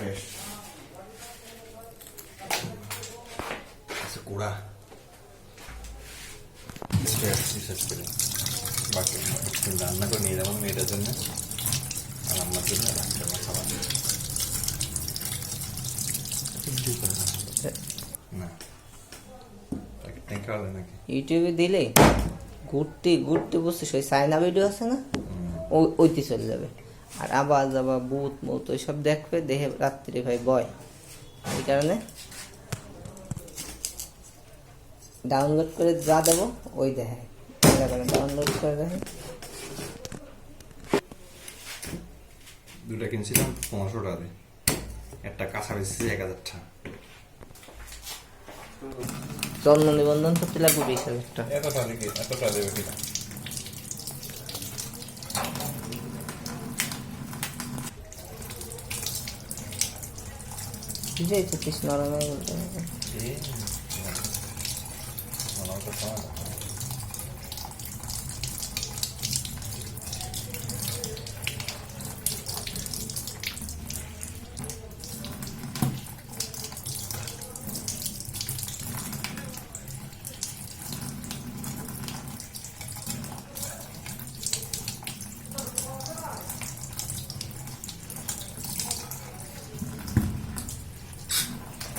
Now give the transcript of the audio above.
fresh কুড়া শেষ করে বাকি রান্না করে নিয়ে যাবো মেয়েটার জন্য আর আমার জন্য রাখতে হবে খাবার না ইউটিউবে দিলে ঘুরতে ঘুরতে বসে ওই চায়না ভিডিও আছে না ওইতে চলে যাবে আর আবার যাবা বুথ মুত ওইসব দেখবে দেখে রাত্রি ভাই বয় এই কারণে ডাউনলোড করে যা দেবো ওই দেখে ডাউনলোড করে দেখে দুটা কিনছিলাম 500 টাকা দিয়ে একটা কাঁচা বেশি 1000 টাকা জন্ম নিবন্ধন করতে লাগবে 20,000 টাকা এতটা দেবে কিনা বুঝেই তো কৃষ্ণ নরমে বলতে এই